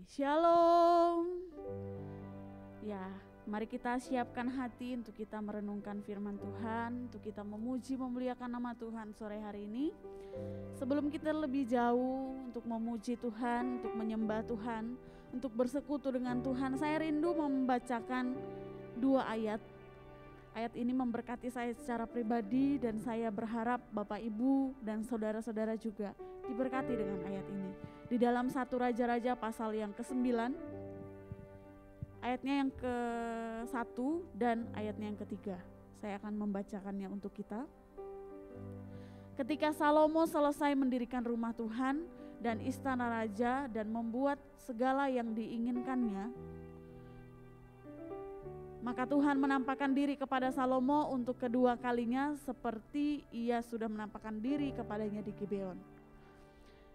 Shalom. Ya, mari kita siapkan hati untuk kita merenungkan firman Tuhan, untuk kita memuji memuliakan nama Tuhan sore hari ini. Sebelum kita lebih jauh untuk memuji Tuhan, untuk menyembah Tuhan, untuk bersekutu dengan Tuhan, saya rindu membacakan 2 ayat. Ayat ini memberkati saya secara pribadi dan saya berharap Bapak Ibu dan saudara-saudara juga diberkati dengan ayat ini. Di dalam 1 Raja-Raja pasal yang ke-9, ayatnya yang ke-1 dan ayatnya yang ke-3. Saya akan membacakannya untuk kita. Ketika Salomo selesai mendirikan rumah Tuhan dan istana raja dan membuat segala yang diinginkannya, maka Tuhan menampakkan diri kepada Salomo untuk kedua kalinya seperti ia sudah menampakkan diri kepadanya di Gibeon.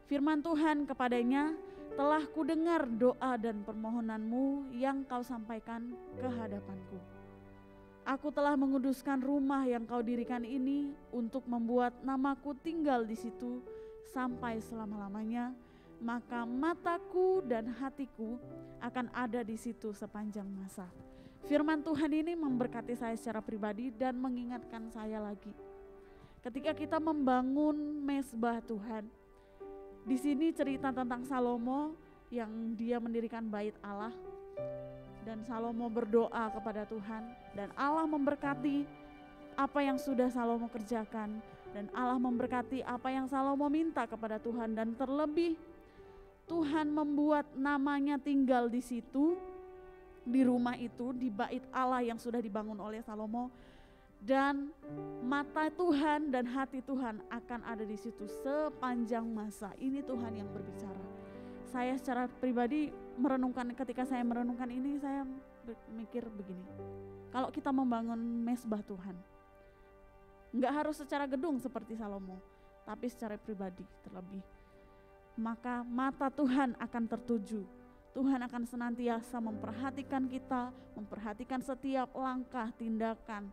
Firman Tuhan kepadanya, telah kudengar doa dan permohonanmu yang kau sampaikan ke hadapanku. Aku telah menguduskan rumah yang kau dirikan ini untuk membuat namaku tinggal di situ sampai selama-lamanya, maka mataku dan hatiku akan ada di situ sepanjang masa. Firman Tuhan ini memberkati saya secara pribadi dan mengingatkan saya lagi. Ketika kita membangun mezbah Tuhan, di sini cerita tentang Salomo yang dia mendirikan bait Allah, dan Salomo berdoa kepada Tuhan dan Allah memberkati apa yang sudah Salomo kerjakan, dan Allah memberkati apa yang Salomo minta kepada Tuhan, dan terlebih Tuhan membuat namanya tinggal di situ, di rumah itu, di bait Allah yang sudah dibangun oleh Salomo, dan mata Tuhan dan hati Tuhan akan ada di situ sepanjang masa. Ini Tuhan yang berbicara. Saya secara pribadi merenungkan, ketika saya merenungkan ini saya mikir begini. Kalau kita membangun mezbah Tuhan, enggak harus secara gedung seperti Salomo, tapi secara pribadi terlebih, maka mata Tuhan akan tertuju. Tuhan akan senantiasa memperhatikan kita, memperhatikan setiap langkah, tindakan,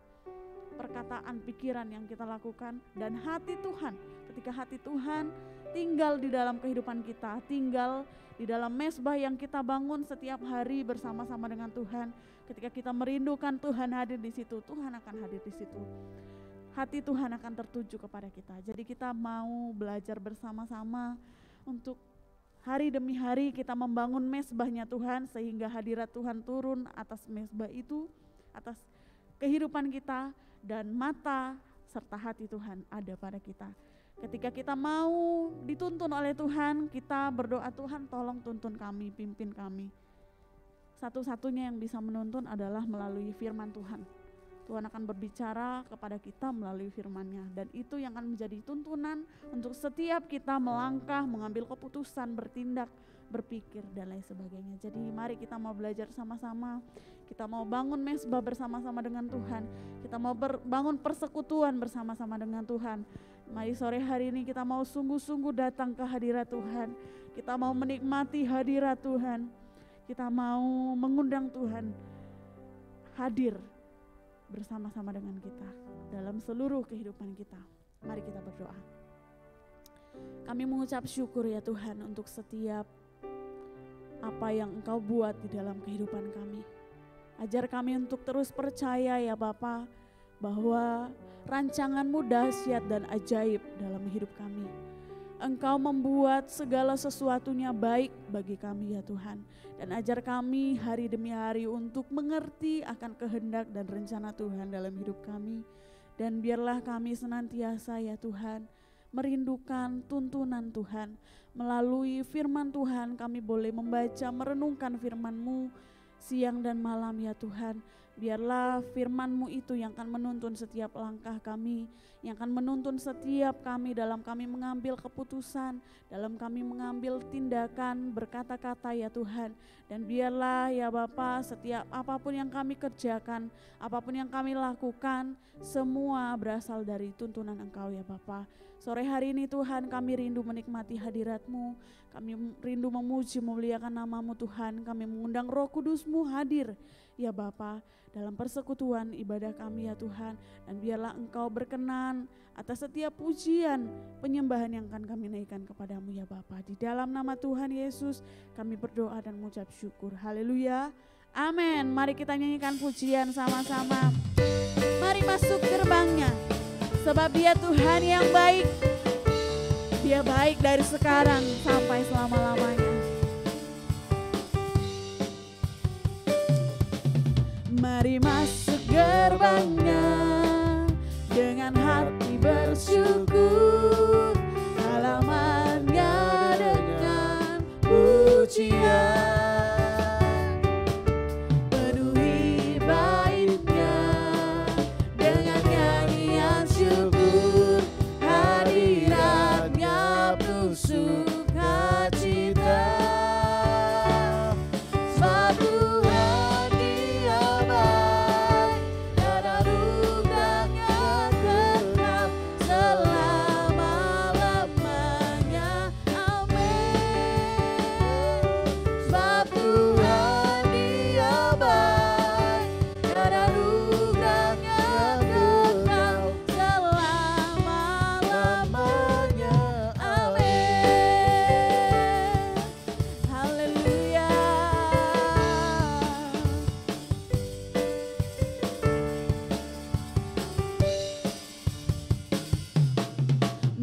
perkataan, pikiran yang kita lakukan, dan hati Tuhan. Ketika hati Tuhan tinggal di dalam kehidupan kita, tinggal di dalam mezbah yang kita bangun setiap hari bersama-sama dengan Tuhan, ketika kita merindukan Tuhan hadir di situ, Tuhan akan hadir di situ. Hati Tuhan akan tertuju kepada kita. Jadi kita mau belajar bersama-sama untuk hari demi hari kita membangun mezbahnya Tuhan, sehingga hadirat Tuhan turun atas mezbah itu, atas kehidupan kita, dan mata serta hati Tuhan ada pada kita. Ketika kita mau dituntun oleh Tuhan, kita berdoa, Tuhan tolong tuntun kami, pimpin kami. Satu-satunya yang bisa menuntun adalah melalui firman Tuhan. Tuhan akan berbicara kepada kita melalui firman-Nya, dan itu yang akan menjadi tuntunan untuk setiap kita melangkah, mengambil keputusan, bertindak, berpikir, dan lain sebagainya. Jadi mari kita mau belajar sama-sama, kita mau bangun mezbah bersama-sama dengan Tuhan, kita mau bangun persekutuan bersama-sama dengan Tuhan. Mari sore hari ini kita mau sungguh-sungguh datang ke hadirat Tuhan, kita mau menikmati hadirat Tuhan, kita mau mengundang Tuhan hadir bersama-sama dengan kita dalam seluruh kehidupan kita. Mari kita berdoa. Kami mengucap syukur ya Tuhan untuk setiap apa yang Engkau buat di dalam kehidupan kami. Ajar kami untuk terus percaya ya Bapa, bahwa rancangan-Mu dahsyat dan ajaib dalam hidup kami. Engkau membuat segala sesuatunya baik bagi kami ya Tuhan. Dan ajar kami hari demi hari untuk mengerti akan kehendak dan rencana Tuhan dalam hidup kami. Dan biarlah kami senantiasa ya Tuhan merindukan tuntunan Tuhan. Melalui firman Tuhan kami boleh membaca, merenungkan firman-Mu siang dan malam ya Tuhan. Biarlah firman-Mu itu yang akan menuntun setiap langkah kami, yang akan menuntun setiap kami dalam kami mengambil keputusan, dalam kami mengambil tindakan, berkata-kata ya Tuhan. Dan biarlah ya Bapa, setiap apapun yang kami kerjakan, apapun yang kami lakukan, semua berasal dari tuntunan Engkau ya Bapa. Sore hari ini Tuhan, kami rindu menikmati hadirat-Mu, kami rindu memuji memuliakan nama-Mu Tuhan, kami mengundang Roh Kudus-Mu hadir ya Bapa, dalam persekutuan ibadah kami ya Tuhan. Dan biarlah Engkau berkenan atas setiap pujian penyembahan yang akan kami naikkan kepadamu ya Bapa. Di dalam nama Tuhan Yesus kami berdoa dan mengucap syukur. Haleluya. Amin. Mari kita nyanyikan pujian sama-sama. Mari masuk gerbangnya, sebab Dia Tuhan yang baik. Dia baik dari sekarang sampai selama-lamanya. Mari masuk gerbangnya dengan hati bersyukur, halamannya dengan pujian.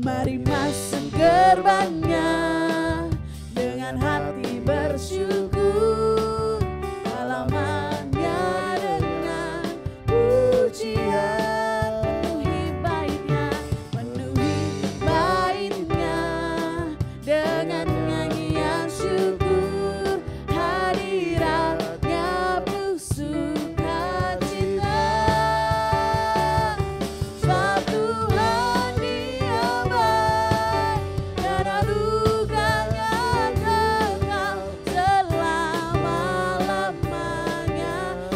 Mari masuk gerbangnya dengan hati bersyukur, halamannya dengan pujian. Penuhi baitnya dengan nyanyian syukur, hadiratnya penuh sukacita. Sebab Tuhan Dia baik dan anugerahnya kekal selama-lamanya.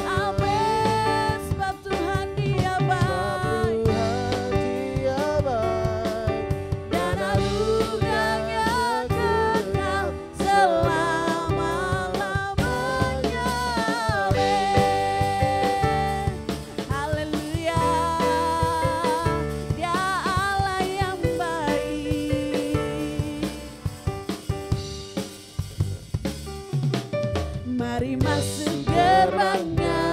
Amin. Sebab Tuhan Dia baik dan anugerahnya kekal selama-lamanya. Amin. Haleluya. Dia Allah yang baik. Mari masuk gerbangnya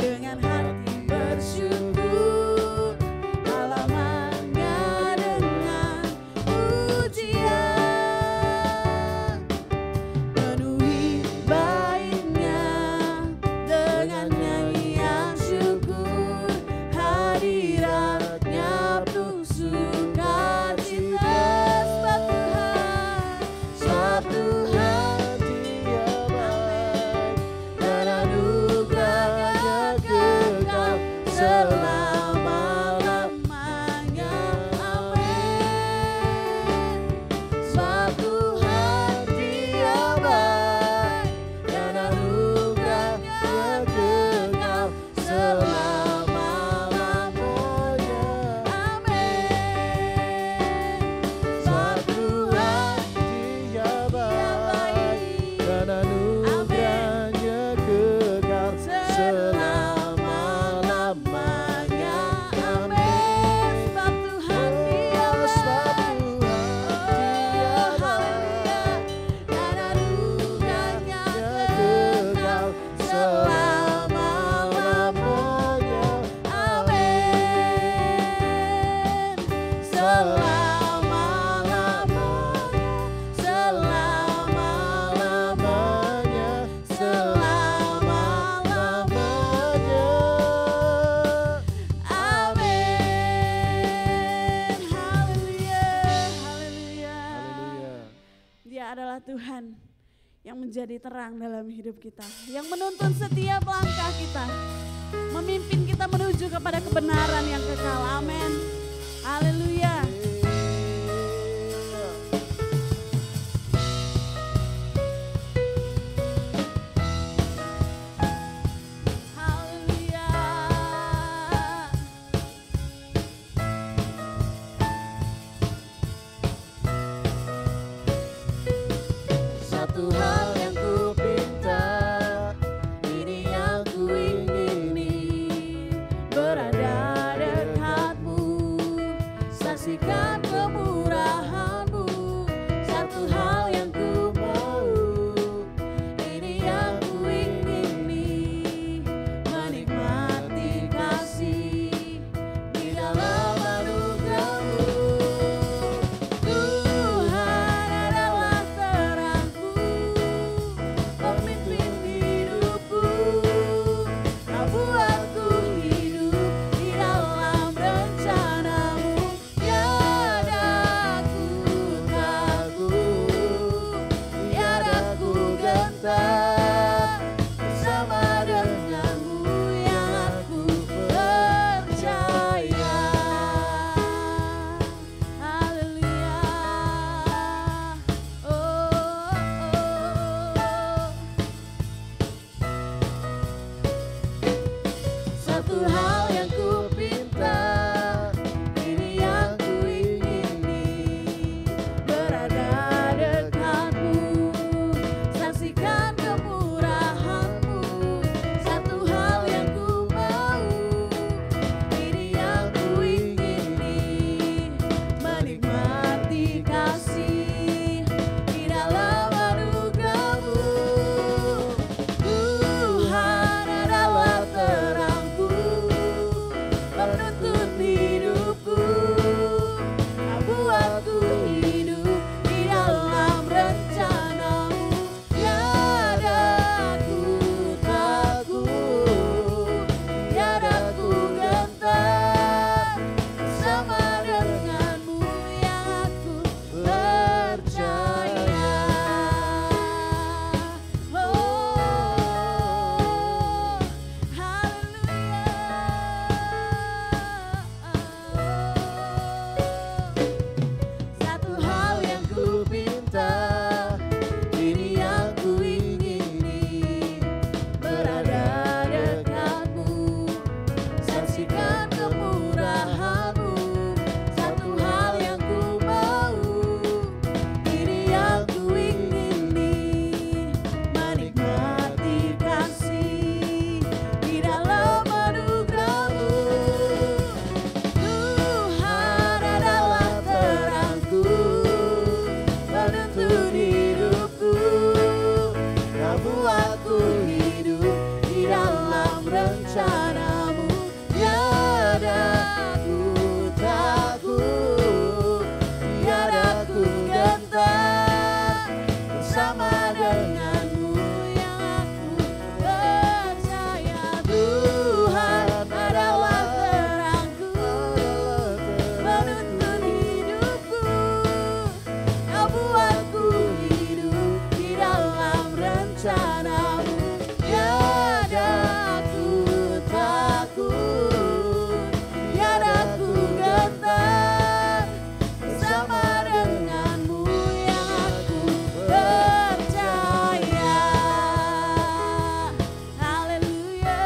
dengan hati bersyukur, halamannya dengan pujian. Penuhi baitnya dengan nyanyian syukur, hadiratnya penuh sukacita. Sebab Tuhan Dia baik dan anugerahnya kekal selama-lamanya. Amin. Sebab Tuhan Dia baik dan anugerahnya kekal selama-lamanya. Amin. Sebab Tuhan Dia baik dan anugerahnya kekal selama-lamanya. Amin. Sebab Tuhan Dia baik dan anugerahnya kekal selama-lamanya. Amin. Selama-lamanya. Haleluya. Haleluya. Dia adalah Tuhan yang menjadi terang dalam hidup kita, yang menuntun setiap langkah kita, memimpin kita menuju kepada kebenaran yang kekal. Amin. Haleluya. Haleluya. Satu hal yang ku pinta, ini yang saksikan kemurahan-Mu. Satu hal yang ku mau, ini yang ku ingini, menikmati kasih di dalam anugerah-Mu. Tuhan adalah terangku, pemimpin hidupku. Kau buatku hidup di dalam rencana-Mu. Tiada ku takut, tiada ku gentar, bersama dengan-Mu yang aku percaya. Haleluya. Oh, oh, oh. Satu hal yang ku pinta, ini yang ku ingini, berada dekat-Mu, saksikan kemurahan-Mu. Satu hal yang ku mau, ini yang ku ingini, menikmati kasih di dalam anugerah-Mu. Tuhan adalah terangku, penuntun hidupku. Kau buatku hidup di dalam rencana-Mu. Tiada ku takut, tiada ku gentar, bersama dengan-Mu yang aku percaya. Oh, haleluya. Satu hal yang ku pinta, ini yang ku ingini, berada dekat-Mu, saksikan kemurahan-Mu. Satu hal yang ku mau, ini yang ku ingini, menikmati kasih di dalam anugerah-Mu. Tuhan adalah terangku, penuntun hidupku. Kau buatku hidup di dalam rencana-Mu. Tiada ku takut, tiada ku gentar, bersama dengan-Mu yang aku percaya. Tuhan adalah terangku, penuntun hidupku. Kau buatku hidup di dalam rencana-Mu. Tiada ku takut, tiada ku gentar, bersama dengan-Mu yang aku percaya. Haleluya.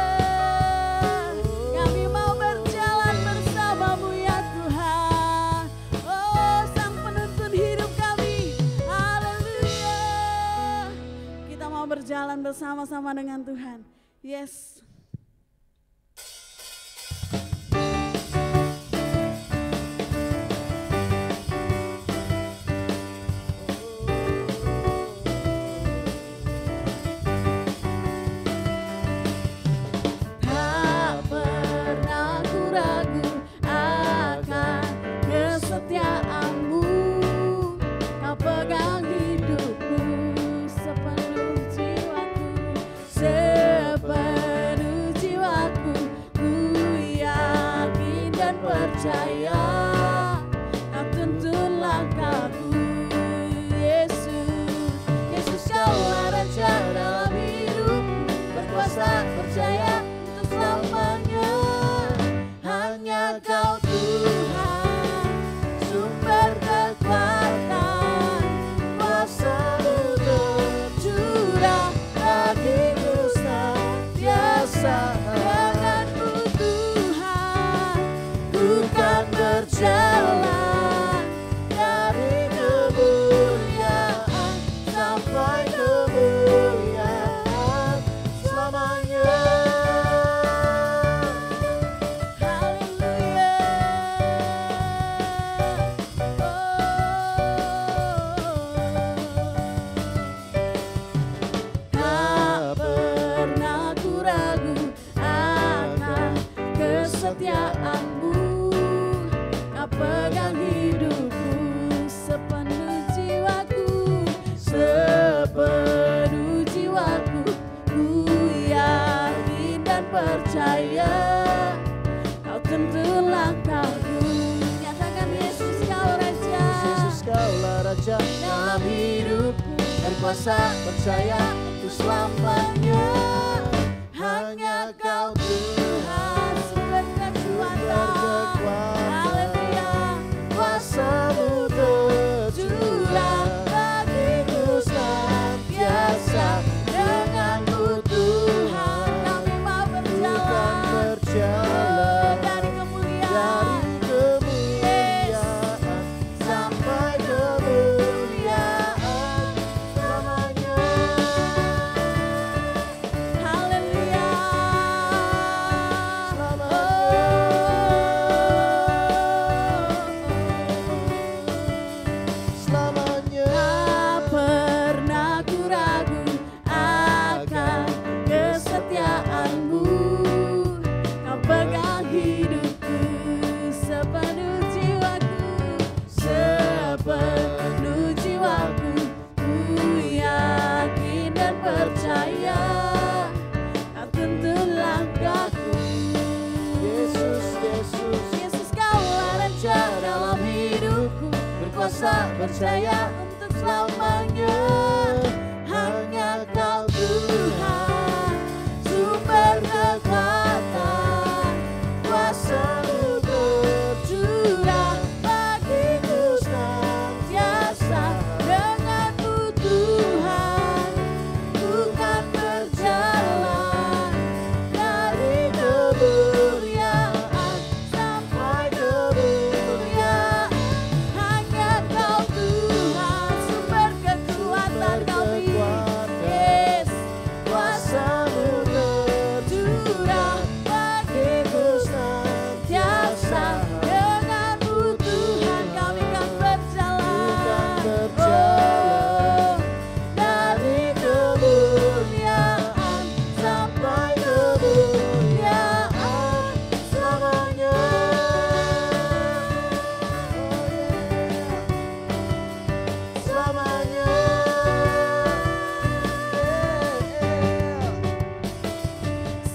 Kami mau berjalan bersama-Mu ya Tuhan. Oh, Sang penuntun hidup kami. Haleluya. Kita mau berjalan bersama-sama dengan Tuhan. Yes. Tak pernah ku ragu akan kesetiaan-Mu. Kau pegang hidupku sepenuh jiwaku, sepenuh jiwaku. Ku yakin dan percaya Kau tuntun langkahku. Yesus, Yesus Kaulah Raja dalam hidup, berkuasa percaya untuk selamanya. Hanya Kau Tuhan, sumber kekuatan, kuasa-Mu tercurah bagiku senantiasa. Dengan-Mu Tuhan, ku kan berkuasa, percaya untuk selamanya. Hanya Kau Tuhan, sumber kekuatan. Haleluya. kuasa-Mu tercurah bagiku senantiasa. Denganmu Tuhan Kami mau bukan berjalan berjalan dari kemuliaan. dari kemuliaan sampai kemuliaan selamanya. Haleluya. Selamanya. Tak pernah ku ragu akan kesetiaan-Mu. Kau pegang hidupku sepenuh jiwaku, sepenuh jiwaku. Ku yakin dan percaya Kau tuntun langkahku. Yesus, Yesus, Yesus, Kaulah raja dalam hidupku, berkuasa, percaya untuk selamanya. hanya Kau Tuhan, sumber kekuatan, kuasa-Mu tercurah bagiku senantiasa. Denganmu Tuhan, bukan berjalan dari kemuliaan sampai kemuliaan. Hanya Kau Tuhan, sumber kekuatan kami. Yes, kuasa-Mu tercurah bagiku senantiasa. Denganmu Tuhan, kami kan berjalan. Oh, dari kemuliaan sampai kemuliaan selamanya. selamanya.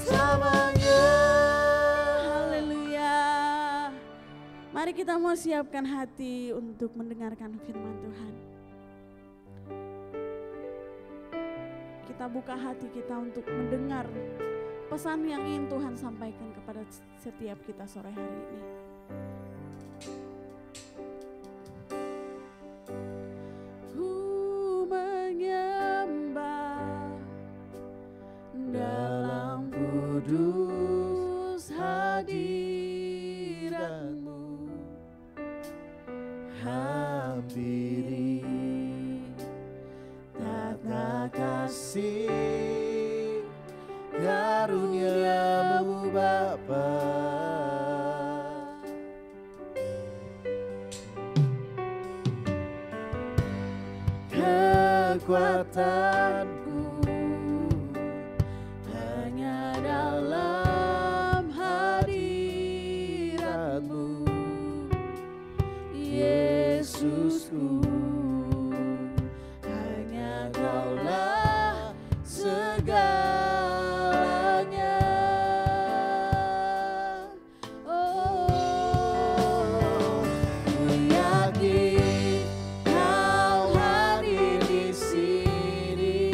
Selamanya. Haleluya. Mari kita mau siapkan hati untuk mendengarkan firman Tuhan. Kita buka hati kita untuk mendengar pesan yang ingin Tuhan sampaikan kepada setiap kita sore hari ini. Ku menyembah dalam kudus hadirat-Mu. Hampiri tata kasih karunia-Mu Bapa. Kekuatanku Hanya dalam hadirat-Mu, Yesusku. Hanya Kaulah segalanya. Oh, ku yakin Kau hadir di sini.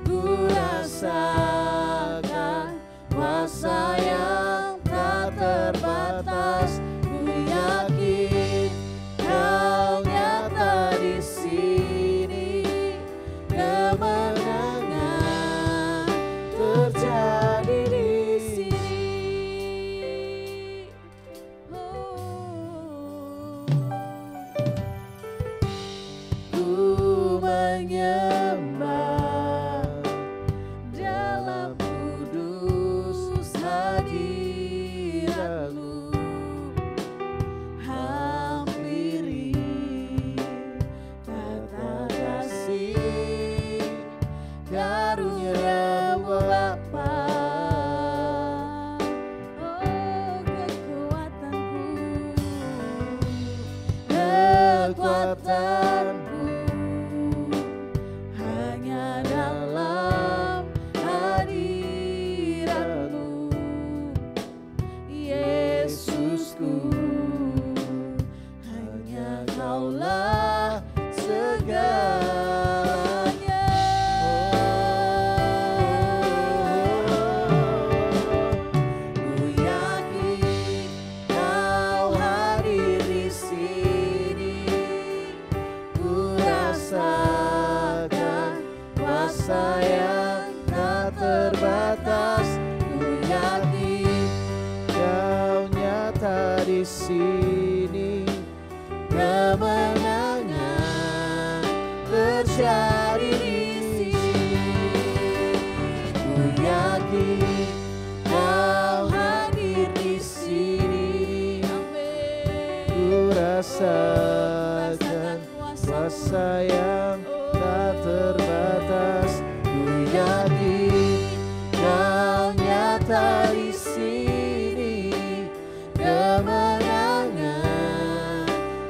Ku rasakan kuasa yang tak terbatas. Ku yakin Kau nyata di sini. Kemenangan terjadi di sini. Ku menyembah dalam kudus hadirat-Mu. Hampiri tata kasih karunia-Mu Bapa. Oh, kekuatanku hanya dalam hadirat-Mu, Yesusku. Hanya Kaulah segalanya. terjadi di sini. Ku yakin Kau hadir di sini. Ku rasakan kuasa yang tak terbatas. Ku yakin Kau nyata di sini. Kemenangan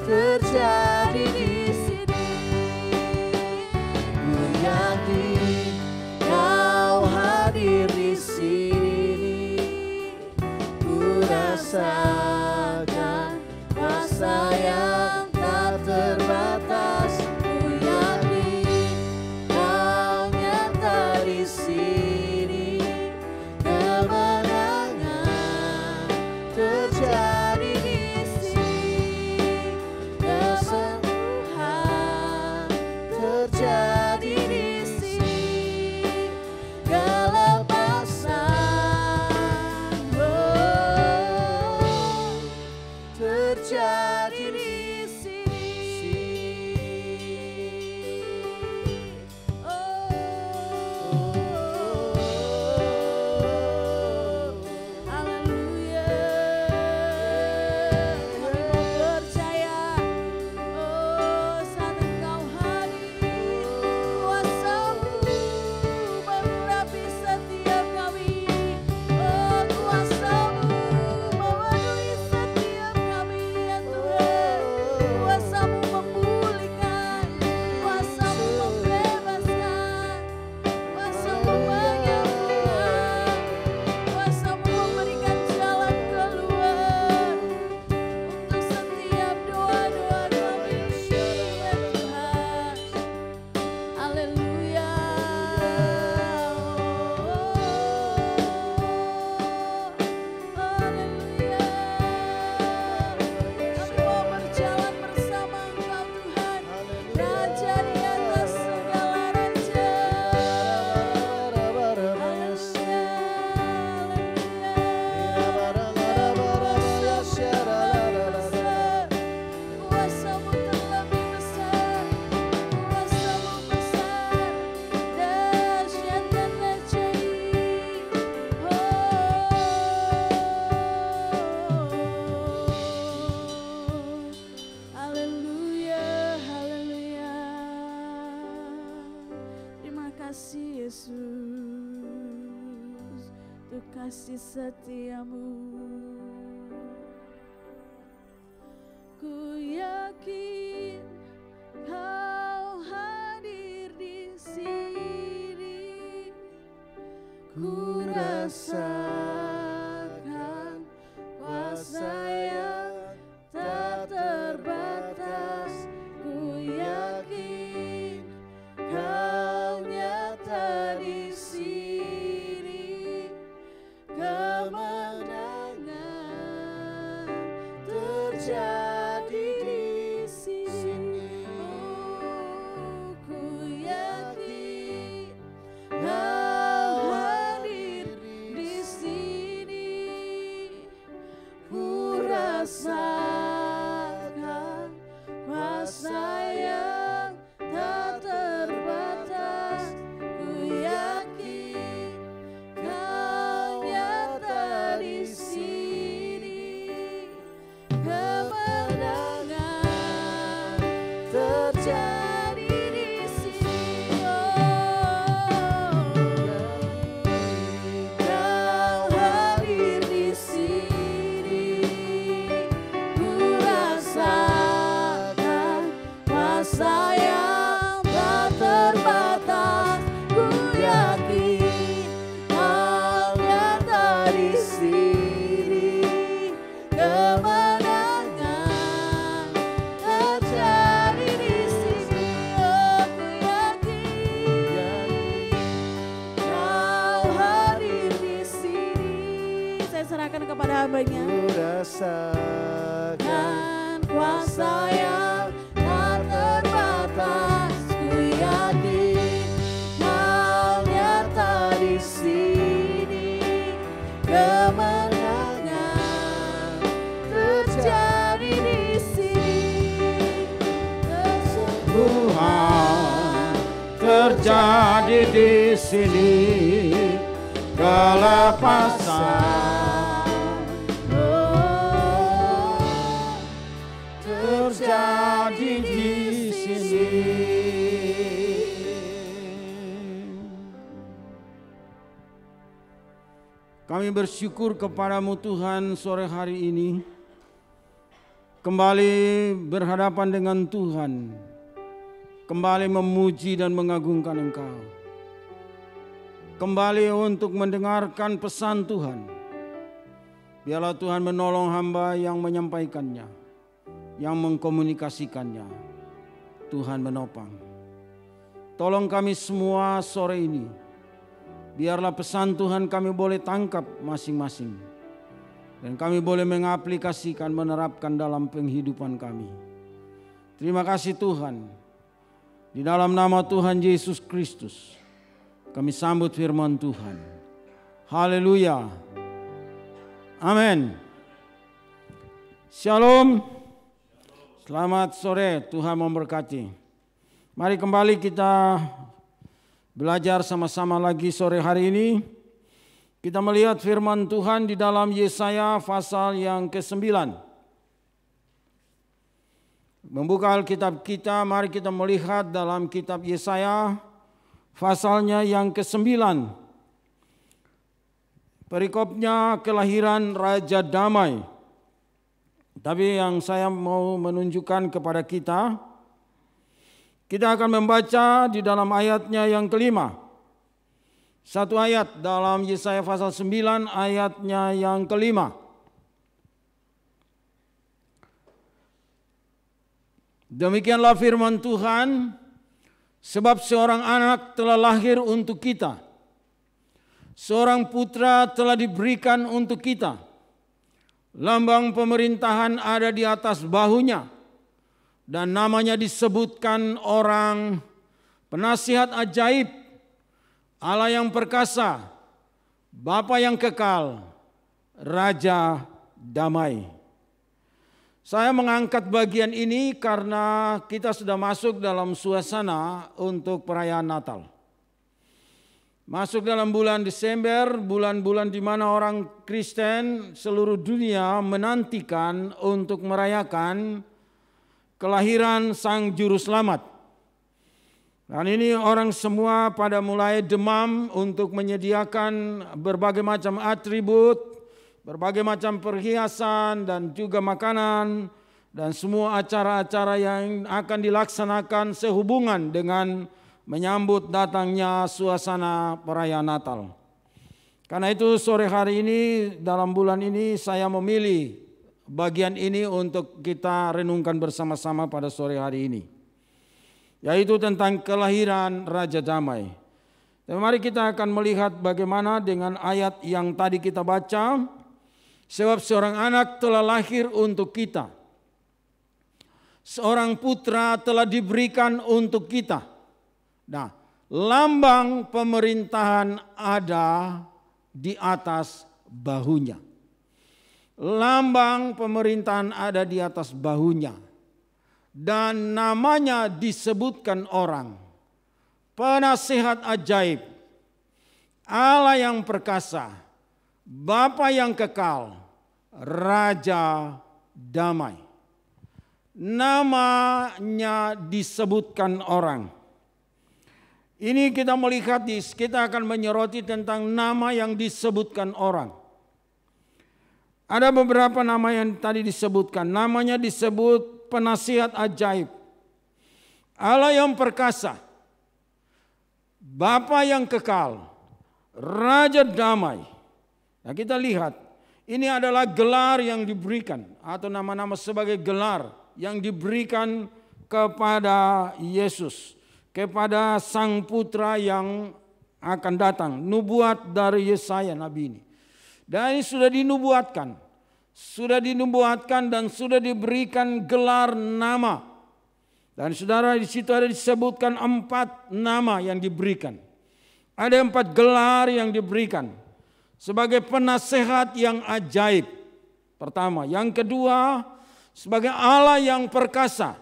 terjadi di sini. Ku yakin Kau hadir di sini. Ku rasakan kuasa yang tak terbatas. Ku yakin Kau nyata di sini. Kemenangan terjadi di sini. Kesembuhan terjadi di sini. Kelepasan terjadi di sini. Haleluya. Kami mau percaya, saat Engkau hadir, kuasa-Mu mengurapi setiap kami. Kuasa-Mu memenuhi setiap kami, ya Tuhan. Kuasa-Mu memulihkan, kuasa-Mu membebaskan, kuasa-Mu menyembuhkan, kuasa-Mu memberikan jalan keluar untuk setiap doa-doa kami, ya Tuhan. Haleluya. Haleluya. Kami mau berjalan bersama Engkau, Tuhan, Raja di atas segala raja. Kuasa-Mu terlebih besar, kuasa-Mu besar, dahsyat dan ajaib. Haleluya, haleluya. Terima kasih Yesus untuk kasih setia-Mu. Ku yakin Kau hadir di sini. Ku rasakan kuasa yang tak terbatas. Ku yakin Kau nyata di sini. Kemenangan terjadi di sini. Ku yakin Kau hadir di sini. Ku rasakan kuasa yang tak terbatas. Ku yakin Kau nyata di sini. Kemenangan terjadi di sini. Kau hadir di sini. Ku rasakan kuasa yang tak terbatas. Ku yakin Kau nyata di sini. Kemenangan terjadi di sini. Ku yakin Kau hadir di sini. Saya serahkan kepada hamba-Nya. Ku rasakan Dan kuasa yang tak terbatas. Ku yakin Kau nyata di sini. Kemenangan terjadi di sini. Kesembuhan terjadi di sini kelepasan, terjadi di sini. Kami bersyukur kepadamu Tuhan sore hari ini, kembali berhadapan dengan Tuhan, kembali memuji dan mengagungkan Engkau, kembali untuk mendengarkan pesan Tuhan. Biarlah Tuhan menolong hamba yang menyampaikannya, yang mengkomunikasikannya. Tuhan menopang. Tolong kami semua sore ini, biarlah pesan Tuhan kami boleh tangkap masing-masing, dan kami boleh mengaplikasikan, menerapkan dalam penghidupan kami. Terima kasih Tuhan. Di dalam nama Tuhan Yesus Kristus, kami sambut firman Tuhan. Haleluya. Amin. Shalom. Selamat sore, Tuhan memberkati. Mari kembali kita belajar sama-sama lagi sore hari ini. Kita melihat firman Tuhan di dalam Yesaya pasal yang ke-9. Membuka Alkitab kita, mari kita melihat dalam kitab Yesaya pasalnya yang ke-9. Perikopnya kelahiran Raja Damai. Tapi yang saya mau menunjukkan kepada kita akan membaca di dalam ayatnya yang kelima. Satu ayat dalam Yesaya pasal 9 ayatnya yang kelima. Demikianlah firman Tuhan, sebab seorang anak telah lahir untuk kita, seorang putra telah diberikan untuk kita, lambang pemerintahan ada di atas bahunya, dan namanya disebutkan orang penasihat ajaib, Allah yang perkasa, Bapa yang kekal, Raja damai. Saya mengangkat bagian ini karena kita sudah masuk dalam suasana untuk perayaan Natal. Masuk dalam bulan Desember, bulan-bulan di mana orang Kristen seluruh dunia menantikan untuk merayakan kelahiran Sang Juru Selamat. Dan ini orang semua pada mulai demam untuk menyediakan berbagai macam atribut, berbagai macam perhiasan dan juga makanan, dan semua acara-acara yang akan dilaksanakan sehubungan dengan menyambut datangnya suasana perayaan Natal. Karena itu sore hari ini dalam bulan ini saya memilih bagian ini untuk kita renungkan bersama-sama pada sore hari ini, yaitu tentang kelahiran Raja Damai. Dan mari kita akan melihat bagaimana dengan ayat yang tadi kita baca, sebab seorang anak telah lahir untuk kita, seorang putra telah diberikan untuk kita. Nah, lambang pemerintahan ada di atas bahunya. Lambang pemerintahan ada di atas bahunya. Dan namanya disebutkan orang penasihat ajaib, Allah yang perkasa, Bapa yang kekal, Raja damai. Namanya disebutkan orang. Ini kita melihat, kita akan menyoroti tentang nama yang disebutkan orang. Ada beberapa nama yang tadi disebutkan. Namanya disebut penasihat ajaib, Allah yang perkasa, Bapa yang kekal, Raja damai. Nah, kita lihat, ini adalah gelar yang diberikan, atau nama-nama sebagai gelar yang diberikan kepada Yesus, kepada Sang Putra yang akan datang. Nubuat dari Yesaya Nabi ini. Dan ini sudah dinubuatkan dan sudah diberikan gelar nama. Dan saudara, di situ ada disebutkan 4 nama yang diberikan. Ada 4 gelar yang diberikan sebagai penasehat yang ajaib. Pertama, yang kedua sebagai Allah yang perkasa.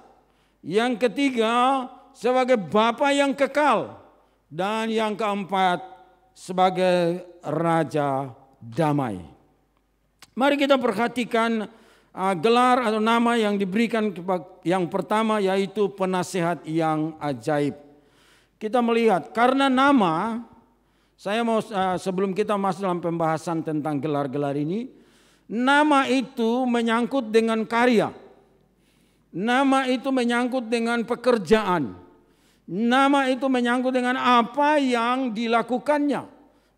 Yang ketiga sebagai Bapa yang kekal. Dan yang keempat, sebagai Raja Damai. Mari kita perhatikan gelar atau nama yang diberikan yang pertama, yaitu Penasehat yang Ajaib. Kita melihat karena nama, saya mau sebelum kita masuk dalam pembahasan tentang gelar-gelar ini, nama itu menyangkut dengan karya. Nama itu menyangkut dengan pekerjaan. Nama itu menyangkut dengan apa yang dilakukannya.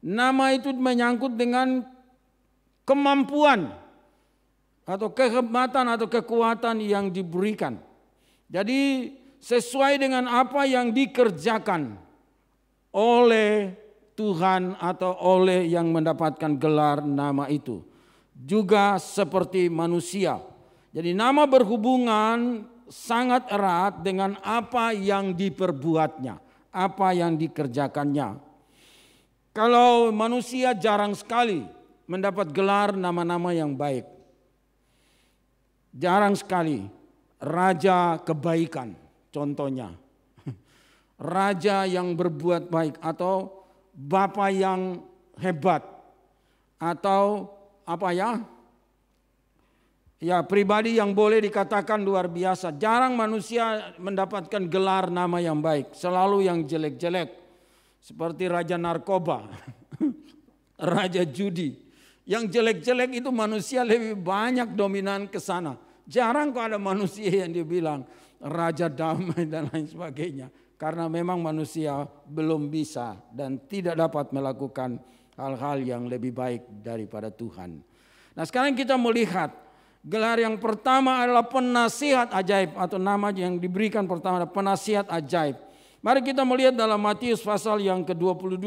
Nama itu menyangkut dengan kemampuan atau kehebatan atau kekuatan yang diberikan. Jadi sesuai dengan apa yang dikerjakan oleh Tuhan atau oleh yang mendapatkan gelar nama itu. Juga seperti manusia. Jadi nama berhubungan sangat erat dengan apa yang diperbuatnya, apa yang dikerjakannya. Kalau manusia jarang sekali mendapat gelar nama-nama yang baik. Jarang sekali. Raja kebaikan contohnya. Raja yang berbuat baik atau bapa yang hebat atau apa ya? Ya, pribadi yang boleh dikatakan luar biasa. Jarang manusia mendapatkan gelar nama yang baik. Selalu yang jelek-jelek. Seperti raja narkoba, raja judi. Yang jelek-jelek itu manusia lebih banyak dominan ke sana. Jarang kok ada manusia yang dibilang raja damai dan lain sebagainya. Karena memang manusia belum bisa dan tidak dapat melakukan hal-hal yang lebih baik daripada Tuhan. Nah, sekarang kita melihat gelar yang pertama adalah Penasihat Ajaib, atau nama yang diberikan pertama adalah Penasihat Ajaib. Mari kita melihat dalam Matius pasal yang ke-22.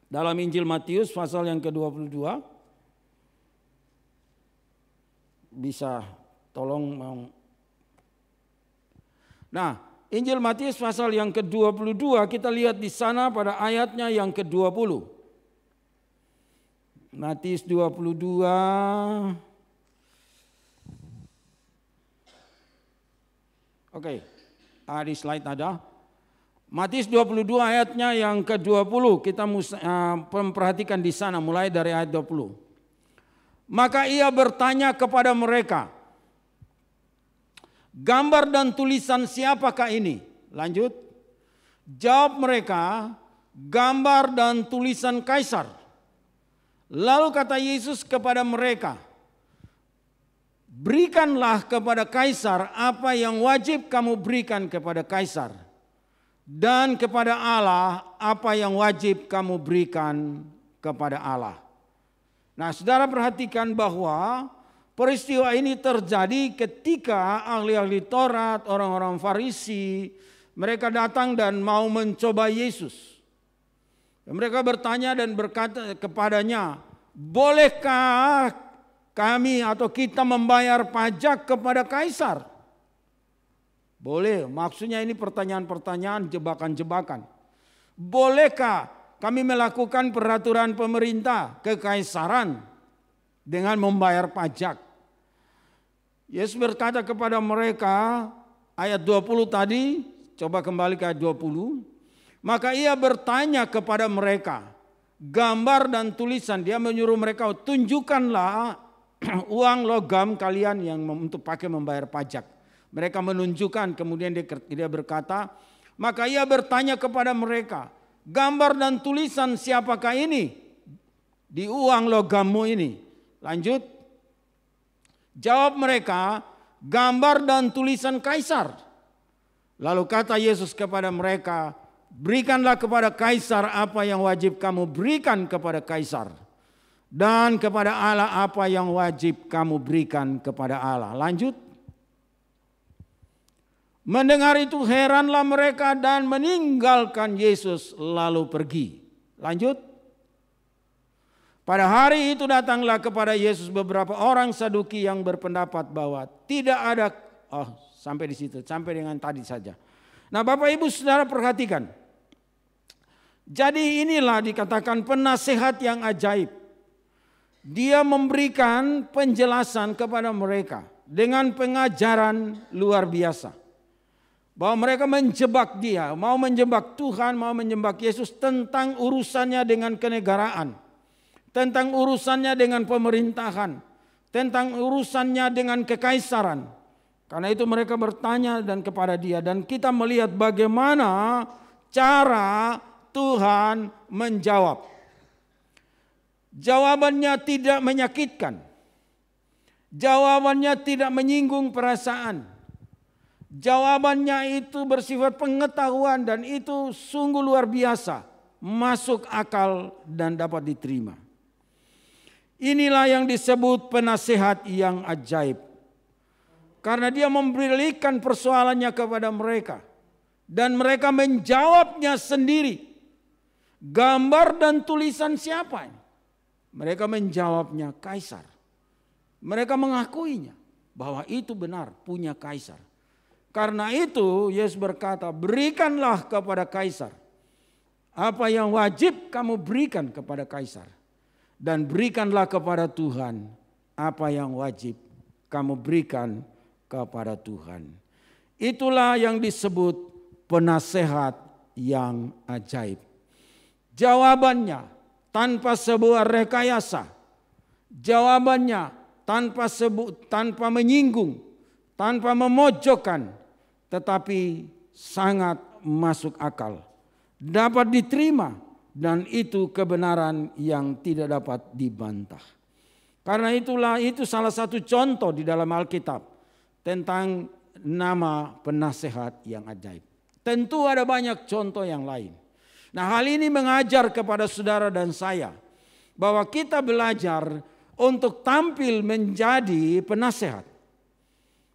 Dalam Injil Matius pasal yang ke-22. Bisa tolong. Nah, Injil Matius pasal yang ke-22 kita lihat di sana pada ayatnya yang ke-20. Matius 22 Oke, di slide ada. Matius 22 ayatnya yang ke-20, kita memperhatikan di sana mulai dari ayat 20. Maka ia bertanya kepada mereka, gambar dan tulisan siapakah ini? Lanjut. Jawab mereka, gambar dan tulisan Kaisar. Lalu kata Yesus kepada mereka, berikanlah kepada Kaisar apa yang wajib kamu berikan kepada Kaisar, dan kepada Allah apa yang wajib kamu berikan kepada Allah. Nah, saudara perhatikan bahwa peristiwa ini terjadi ketika ahli-ahli Taurat, orang-orang Farisi, mereka datang dan mau mencoba Yesus. Mereka bertanya dan berkata kepadanya, bolehkah kami atau kita membayar pajak kepada Kaisar? Boleh, maksudnya ini pertanyaan-pertanyaan, jebakan-jebakan. Bolehkah kami melakukan peraturan pemerintah kekaisaran dengan membayar pajak? Yesus berkata kepada mereka, ayat 20 tadi, coba kembali ke ayat 20. Maka ia bertanya kepada mereka, gambar dan tulisan, dia menyuruh mereka, tunjukkanlah uang logam kalian yang untuk pakai membayar pajak. Mereka menunjukkan, kemudian dia berkata, maka ia bertanya kepada mereka, gambar dan tulisan siapakah ini di uang logammu ini? Lanjut. Jawab mereka, gambar dan tulisan Kaisar. Lalu kata Yesus kepada mereka, berikanlah kepada Kaisar apa yang wajib kamu berikan kepada Kaisar, dan kepada Allah apa yang wajib kamu berikan kepada Allah. Lanjut. Mendengar itu heranlah mereka dan meninggalkan Yesus lalu pergi. Lanjut. Pada hari itu datanglah kepada Yesus beberapa orang Saduki yang berpendapat bahwa tidak ada, sampai di situ, sampai dengan tadi saja. Nah, Bapak Ibu Saudara perhatikan. Jadi inilah dikatakan penasehat yang ajaib. Dia memberikan penjelasan kepada mereka dengan pengajaran luar biasa. Bahwa mereka menjebak dia, mau menjebak Tuhan, mau menjebak Yesus tentang urusannya dengan kenegaraan, tentang urusannya dengan pemerintahan, tentang urusannya dengan kekaisaran. Karena itu mereka bertanya dan kepada dia, dan kita melihat bagaimana cara Tuhan menjawab. Jawabannya tidak menyakitkan. Jawabannya tidak menyinggung perasaan. Jawabannya itu bersifat pengetahuan dan itu sungguh luar biasa, masuk akal dan dapat diterima. Inilah yang disebut penasehat yang ajaib. Karena dia memberikan persoalannya kepada mereka dan mereka menjawabnya sendiri. Gambar dan tulisan siapa? Mereka menjawabnya kaisar. Mereka mengakuinya bahwa itu benar, punya kaisar. Karena itu Yesus berkata, berikanlah kepada kaisar apa yang wajib kamu berikan kepada kaisar, dan berikanlah kepada Tuhan apa yang wajib kamu berikan kepada Tuhan. Itulah yang disebut penasehat yang ajaib. Jawabannya tanpa sebuah rekayasa, jawabannya tanpa menyinggung, tanpa memojokkan, tetapi sangat masuk akal, dapat diterima, dan itu kebenaran yang tidak dapat dibantah. Karena itulah itu salah satu contoh di dalam Alkitab tentang nama penasehat yang ajaib. Tentu ada banyak contoh yang lain. Nah, hal ini mengajar kepada saudara dan saya bahwa kita belajar untuk tampil menjadi penasehat.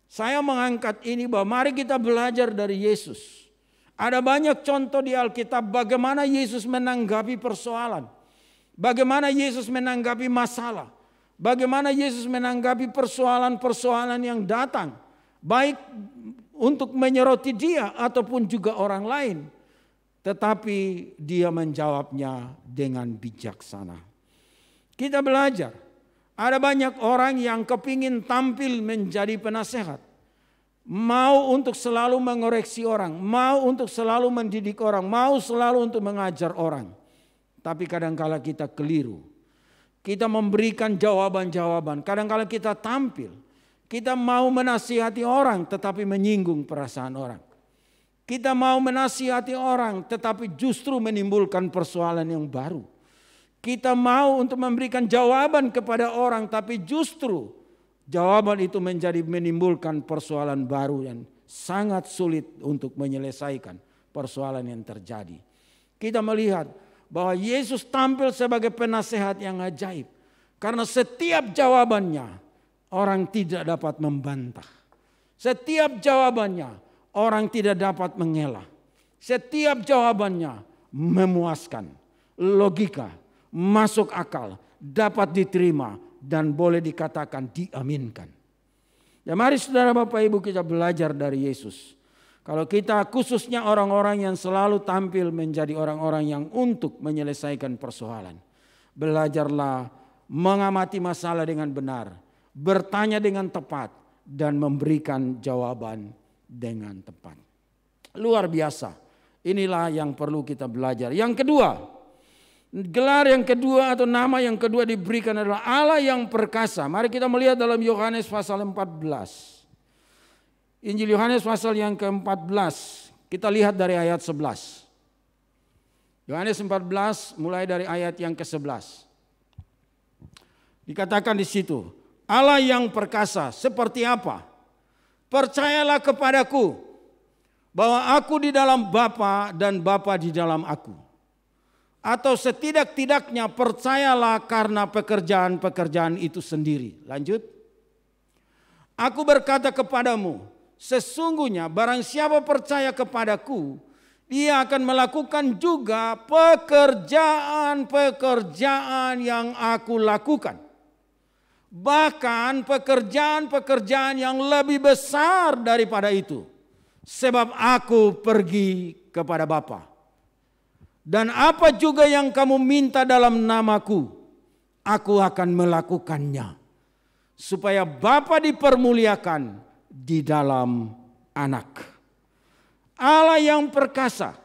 Saya mengangkat ini bahwa mari kita belajar dari Yesus. Ada banyak contoh di Alkitab bagaimana Yesus menanggapi persoalan. Bagaimana Yesus menanggapi masalah. Bagaimana Yesus menanggapi persoalan-persoalan yang datang. Baik untuk menyoroti dia ataupun juga orang lain. Tetapi dia menjawabnya dengan bijaksana. Kita belajar. Ada banyak orang yang kepingin tampil menjadi penasehat. Mau untuk selalu mengoreksi orang. Mau untuk selalu mendidik orang. Mau selalu untuk mengajar orang. Tapi kadang-kala kita keliru. Kita memberikan jawaban-jawaban. Kadang-kala kita tampil. Kita mau menasihati orang tetapi menyinggung perasaan orang. Kita mau menasihati orang tetapi justru menimbulkan persoalan yang baru. Kita mau untuk memberikan jawaban kepada orang tapi justru jawaban itu menimbulkan persoalan baru yang sangat sulit untuk menyelesaikan persoalan yang terjadi. Kita melihat bahwa Yesus tampil sebagai penasehat yang ajaib. Karena setiap jawabannya orang tidak dapat membantah. Setiap jawabannya orang tidak dapat mengelak. Setiap jawabannya memuaskan, logika, masuk akal, dapat diterima, dan boleh dikatakan diaminkan. Ya, mari saudara Bapak Ibu kita belajar dari Yesus. Kalau kita khususnya orang-orang yang selalu tampil menjadi orang-orang yang untuk menyelesaikan persoalan. Belajarlah mengamati masalah dengan benar, bertanya dengan tepat, dan memberikan jawaban dengan tepat. Luar biasa. Inilah yang perlu kita belajar. Yang kedua, gelar yang kedua atau nama yang kedua diberikan adalah Allah yang perkasa. Mari kita melihat dalam Yohanes pasal 14. Injil Yohanes pasal yang ke-14. Kita lihat dari ayat 11. Yohanes 14 mulai dari ayat yang ke-11. Dikatakan di situ, Allah yang perkasa seperti apa? Percayalah kepadaku bahwa aku di dalam Bapa dan Bapa di dalam aku. Atau setidak-tidaknya percayalah karena pekerjaan-pekerjaan itu sendiri. Lanjut. Aku berkata kepadamu, sesungguhnya barang siapa percaya kepadaku, dia akan melakukan juga pekerjaan-pekerjaan yang aku lakukan. Bahkan pekerjaan-pekerjaan yang lebih besar daripada itu. Sebab aku pergi kepada Bapa. Dan apa juga yang kamu minta dalam namaku, aku akan melakukannya. Supaya Bapa dipermuliakan di dalam Anak. Allah yang perkasa.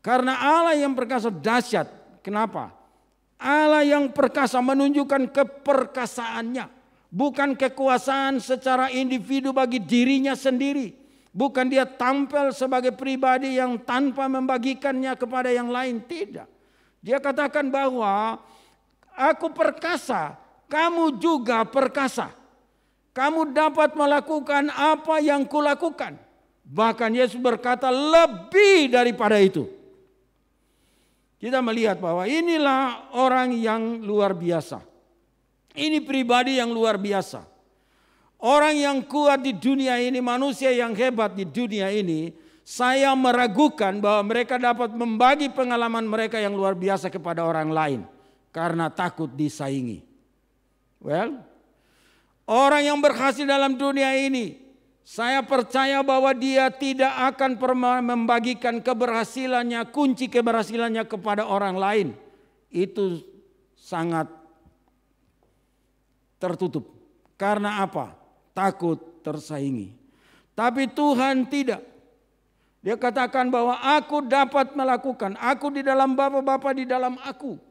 Karena Allah yang perkasa dahsyat. Kenapa? Allah yang perkasa menunjukkan keperkasaannya. Bukan kekuasaan secara individu bagi dirinya sendiri. Bukan dia tampil sebagai pribadi yang tanpa membagikannya kepada yang lain. Tidak. Dia katakan bahwa aku perkasa, kamu juga perkasa. Kamu dapat melakukan apa yang kulakukan. Bahkan Yesus berkata lebih daripada itu. Kita melihat bahwa inilah orang yang luar biasa. Ini pribadi yang luar biasa. Orang yang kuat di dunia ini, manusia yang hebat di dunia ini, saya meragukan bahwa mereka dapat membagi pengalaman mereka yang luar biasa kepada orang lain. Karena takut disaingi. Orang yang berhasil dalam dunia ini, saya percaya bahwa dia tidak akan pernah membagikan keberhasilannya, kunci keberhasilannya kepada orang lain. Itu sangat tertutup. Karena apa? Takut tersaingi. Tapi Tuhan tidak. Dia katakan bahwa aku dapat melakukan. Aku di dalam Bapa, Bapa di dalam aku.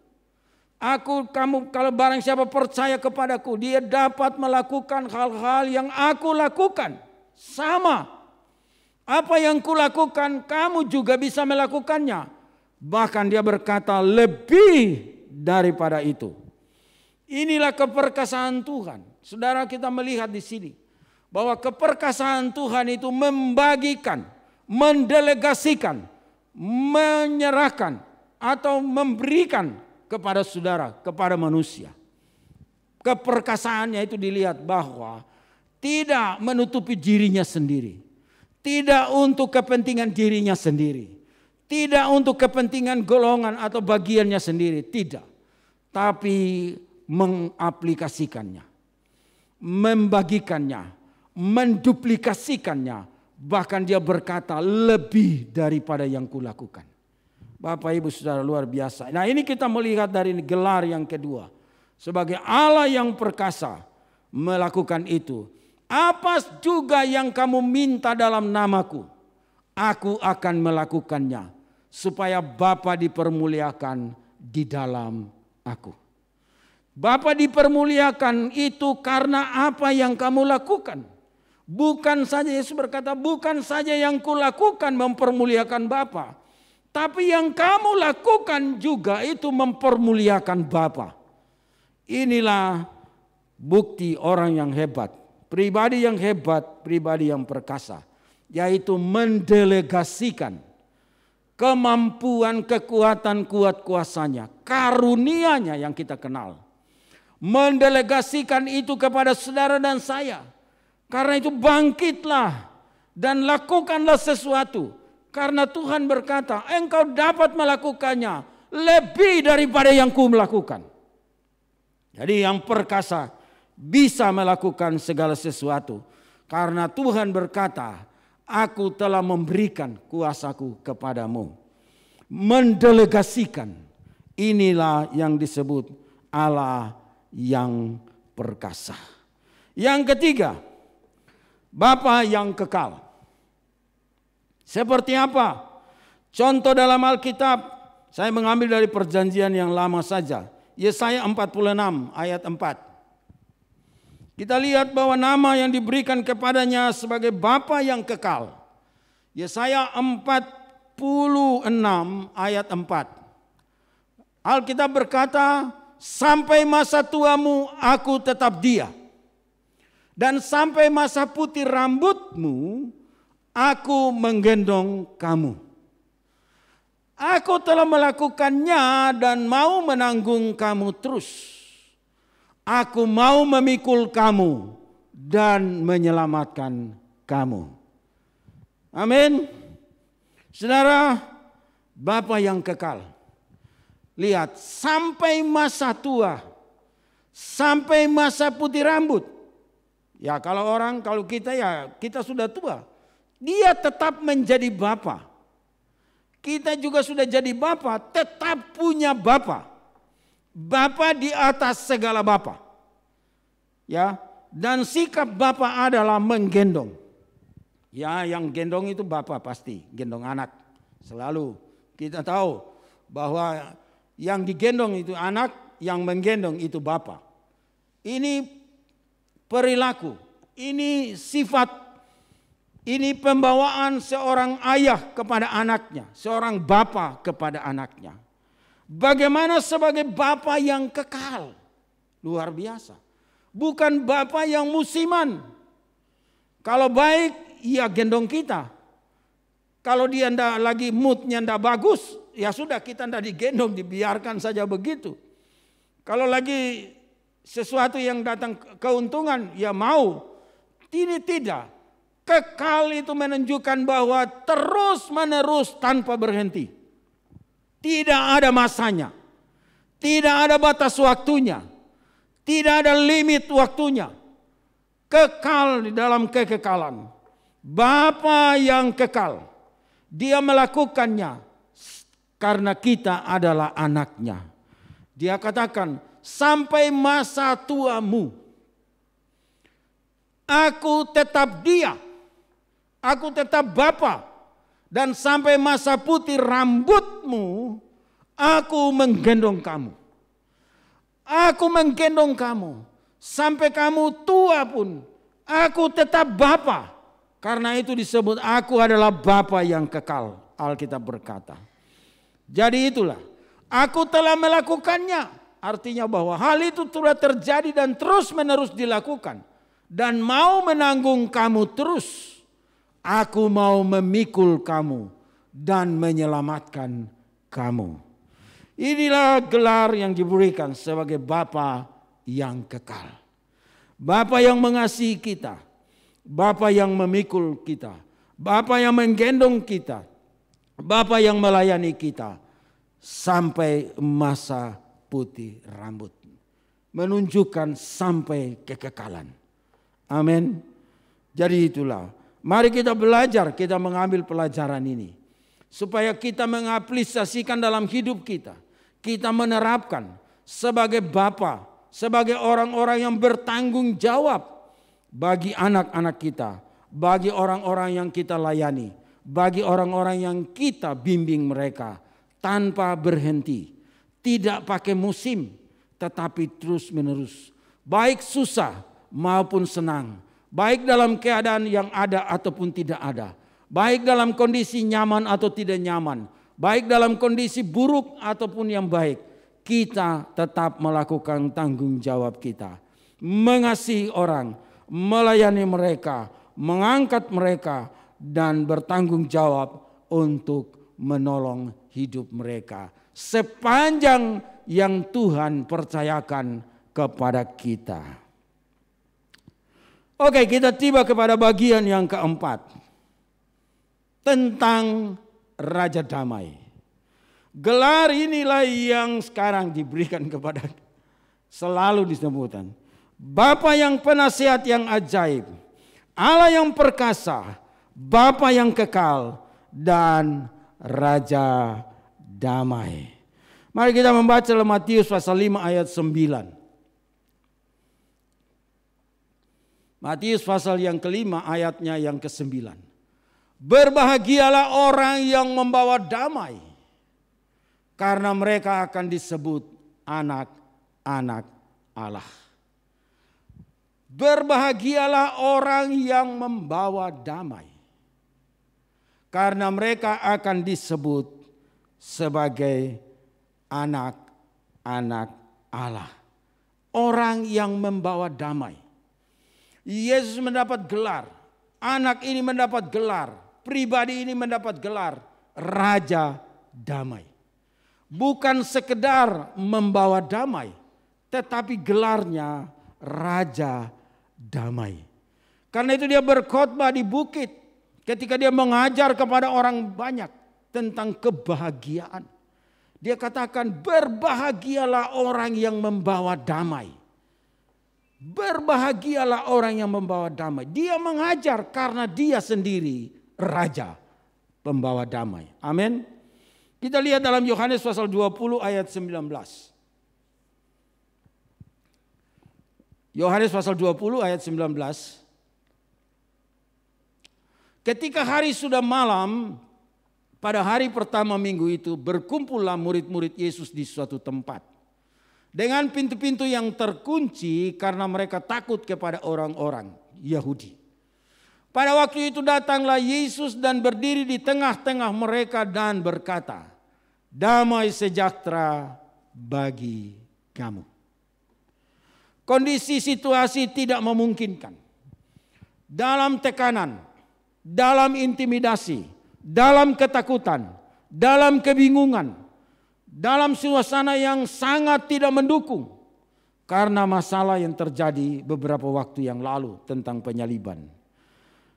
Kamu kalau barang siapa percaya kepadaku, dia dapat melakukan hal-hal yang aku lakukan. Sama. Apa yang kulakukan, kamu juga bisa melakukannya. Bahkan dia berkata lebih daripada itu. Inilah keperkasaan Tuhan. Saudara, kita melihat di sini bahwa keperkasaan Tuhan itu membagikan, mendelegasikan, menyerahkan atau memberikan kepada saudara, kepada manusia. Keperkasaannya itu dilihat bahwa tidak menutupi dirinya sendiri. Tidak untuk kepentingan dirinya sendiri. Tidak untuk kepentingan golongan atau bagiannya sendiri. Tidak. Tapi mengaplikasikannya. Membagikannya. Menduplikasikannya. Bahkan dia berkata lebih daripada yang kulakukan. Bapak Ibu Saudara luar biasa. Nah, ini kita melihat dari gelar yang kedua. Sebagai Allah yang perkasa melakukan itu. Apa juga yang kamu minta dalam namaku, aku akan melakukannya. Supaya Bapa dipermuliakan di dalam aku. Bapa dipermuliakan itu karena apa yang kamu lakukan. Bukan saja, Yesus berkata, bukan saja yang kulakukan mempermuliakan Bapa. Tapi yang kamu lakukan juga itu mempermuliakan Bapa. Inilah bukti orang yang hebat. Pribadi yang hebat, pribadi yang perkasa. Yaitu mendelegasikan kemampuan, kekuatan, kuat kuasanya. Karunia-Nya yang kita kenal. Mendelegasikan itu kepada saudara dan saya. Karena itu bangkitlah dan lakukanlah sesuatu. Karena Tuhan berkata, engkau dapat melakukannya lebih daripada yang ku melakukan. Jadi yang perkasa bisa melakukan segala sesuatu. Karena Tuhan berkata, aku telah memberikan kuasaku kepadamu. Mendelegasikan. Inilah yang disebut Allah yang perkasa. Yang ketiga, Bapa yang kekal. Seperti apa? Contoh dalam Alkitab, saya mengambil dari perjanjian yang lama saja. Yesaya 46 ayat 4. Kita lihat bahwa nama yang diberikan kepadanya sebagai Bapa yang kekal. Yesaya 46 ayat 4. Alkitab berkata, sampai masa tuamu aku tetap dia. Dan sampai masa putih rambutmu aku menggendong kamu. Aku telah melakukannya dan mau menanggung kamu terus. Aku mau memikul kamu dan menyelamatkan kamu. Amin. Saudara, Bapa yang kekal. Lihat, sampai masa tua, sampai masa putih rambut. Ya kalau kita ya kita sudah tua. Dia tetap menjadi Bapa. Kita juga sudah jadi Bapa, tetap punya Bapa. Bapa di atas segala Bapa. Ya, dan sikap Bapa adalah menggendong. Ya, yang gendong itu bapak pasti, gendong anak. Selalu kita tahu bahwa yang digendong itu anak, yang menggendong itu bapak. Ini perilaku, ini sifat, ini pembawaan seorang ayah kepada anaknya, seorang bapak kepada anaknya. Bagaimana sebagai bapak yang kekal, luar biasa. Bukan bapak yang musiman. Kalau baik, ia gendong kita. Kalau dia ndak lagi moodnya ndak bagus, ya sudah kita ndak digendong, dibiarkan saja begitu. Kalau lagi sesuatu yang datang keuntungan, ya mau. Ini tidak. Kekal itu menunjukkan bahwa terus menerus tanpa berhenti. Tidak ada masanya. Tidak ada batas waktunya. Tidak ada limit waktunya. Kekal di dalam kekekalan. Bapa yang kekal. Dia melakukannya karena kita adalah anaknya. Dia katakan, sampai masa tuamu, aku tetap dia. Aku tetap Bapa. Dan sampai masa putih rambutmu, aku menggendong kamu. Aku menggendong kamu. Sampai kamu tua pun, aku tetap Bapa. Karena itu disebut aku adalah Bapa yang kekal. Alkitab berkata. Jadi itulah. Aku telah melakukannya. Artinya bahwa hal itu sudah terjadi dan terus menerus dilakukan. Dan mau menanggung kamu terus. Aku mau memikul kamu dan menyelamatkan kamu. Inilah gelar yang diberikan sebagai Bapa yang kekal. Bapa yang mengasihi kita. Bapa yang memikul kita. Bapa yang menggendong kita. Bapa yang melayani kita. Sampai masa putih rambut. Menunjukkan sampai kekekalan. Amin. Jadi itulah. Mari kita belajar, kita mengambil pelajaran ini. Supaya kita mengaplikasikan dalam hidup kita. Kita menerapkan sebagai bapa, sebagai orang-orang yang bertanggung jawab bagi anak-anak kita. Bagi orang-orang yang kita layani. Bagi orang-orang yang kita bimbing mereka. Tanpa berhenti. Tidak pakai musim, tetapi terus menerus. Baik susah maupun senang. Baik dalam keadaan yang ada ataupun tidak ada. Baik dalam kondisi nyaman atau tidak nyaman. Baik dalam kondisi buruk ataupun yang baik. Kita tetap melakukan tanggung jawab kita. Mengasihi orang, melayani mereka, mengangkat mereka, dan bertanggung jawab untuk menolong hidup mereka. Sepanjang yang Tuhan percayakan kepada kita. Oke, kita tiba kepada bagian yang keempat. Tentang Raja Damai. Gelar inilah yang sekarang diberikan kepada, selalu disebutkan. Bapa yang penasihat yang ajaib. Allah yang perkasa. Bapa yang kekal. Dan Raja Damai. Mari kita membaca Matius pasal 5 ayat 9. Matius pasal yang kelima ayatnya yang ke-9. Berbahagialah orang yang membawa damai. Karena mereka akan disebut anak-anak Allah. Berbahagialah orang yang membawa damai. Karena mereka akan disebut sebagai anak-anak Allah. Orang yang membawa damai. Yesus mendapat gelar, anak ini mendapat gelar, pribadi ini mendapat gelar Raja Damai. Bukan sekedar membawa damai, tetapi gelarnya Raja Damai. Karena itu dia berkhotbah di bukit ketika dia mengajar kepada orang banyak tentang kebahagiaan. Dia katakan berbahagialah orang yang membawa damai. Berbahagialah orang yang membawa damai. Dia mengajar karena dia sendiri raja pembawa damai. Amin. Kita lihat dalam Yohanes pasal 20 ayat 19. Yohanes pasal 20 ayat 19. Ketika hari sudah malam, pada hari pertama minggu itu berkumpullah murid-murid Yesus di suatu tempat. Dengan pintu-pintu yang terkunci karena mereka takut kepada orang-orang Yahudi. Pada waktu itu datanglah Yesus dan berdiri di tengah-tengah mereka dan berkata, "Damai sejahtera bagi kamu." Kondisi situasi tidak memungkinkan. Dalam tekanan, dalam intimidasi, dalam ketakutan, dalam kebingungan, dalam suasana yang sangat tidak mendukung karena masalah yang terjadi beberapa waktu yang lalu tentang penyaliban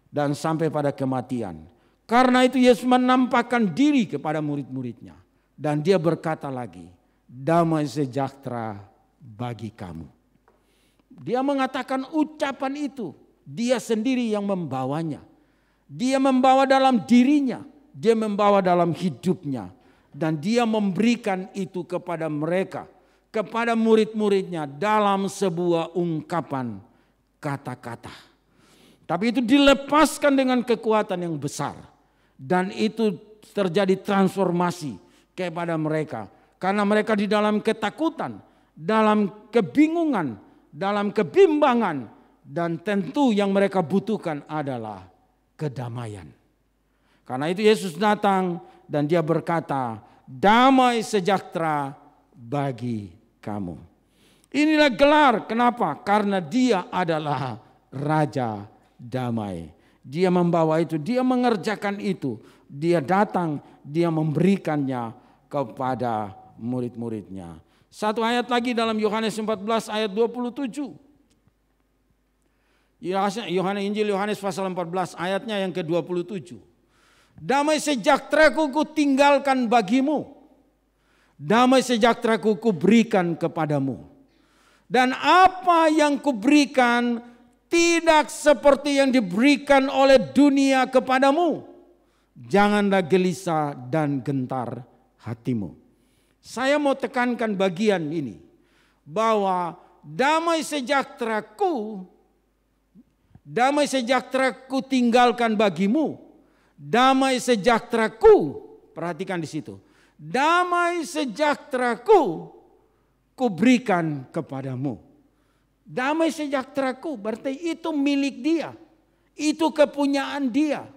dan sampai pada kematian. Karena itu Yesus menampakkan diri kepada murid-muridnya dan dia berkata lagi, "Damai sejahtera bagi kamu." Dia mengatakan ucapan itu, dia sendiri yang membawanya. Dia membawa dalam dirinya, dia membawa dalam hidupnya. Dan dia memberikan itu kepada mereka, kepada murid-muridnya dalam sebuah ungkapan kata-kata. Tapi itu dilepaskan dengan kekuatan yang besar. Dan itu terjadi transformasi kepada mereka. Karena mereka di dalam ketakutan, dalam kebingungan, dalam kebimbangan. Dan tentu yang mereka butuhkan adalah kedamaian. Karena itu Yesus datang dan dia berkata, "Damai sejahtera bagi kamu." Inilah gelar, kenapa? Karena dia adalah Raja Damai. Dia membawa itu, dia mengerjakan itu. Dia datang, dia memberikannya kepada murid-muridnya. Satu ayat lagi dalam Yohanes 14 ayat 27. Injil Yohanes pasal 14 ayatnya yang ke-27. "Damai sejahteraku ku tinggalkan bagimu. Damai sejahteraku ku berikan kepadamu. Dan apa yang kuberikan tidak seperti yang diberikan oleh dunia kepadamu. Janganlah gelisah dan gentar hatimu." Saya mau tekankan bagian ini. Bahwa damai sejahteraku tinggalkan bagimu. Damai sejahteraku, perhatikan di situ. Damai sejahteraku kuberikan kepadamu. Damai sejahteraku berarti itu milik dia. Itu kepunyaan dia.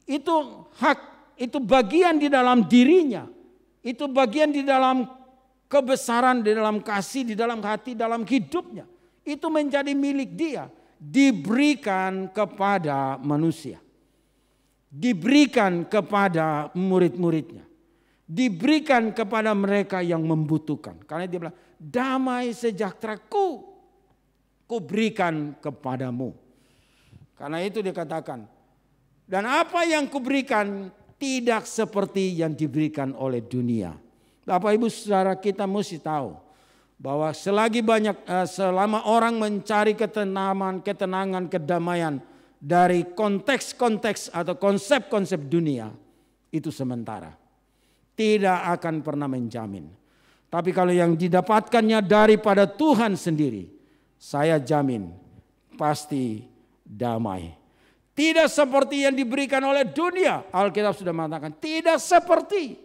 Itu hak, itu bagian di dalam dirinya. Itu bagian di dalam kebesaran, di dalam kasih, di dalam hati, dalam hidupnya. Itu menjadi milik dia. Diberikan kepada manusia. Diberikan kepada murid-muridnya. Diberikan kepada mereka yang membutuhkan. Karena dia bilang, "Damai sejahteraku kuberikan kepadamu." Karena itu dikatakan, dan apa yang kuberikan tidak seperti yang diberikan oleh dunia. Bapak Ibu Saudara, kita mesti tahu bahwa selama orang mencari ketenangan, kedamaian dari konteks-konteks atau konsep-konsep dunia, itu sementara. Tidak akan pernah menjamin. Tapi kalau yang didapatkannya daripada Tuhan sendiri, saya jamin pasti damai. Tidak seperti yang diberikan oleh dunia. Alkitab sudah mengatakan tidak seperti.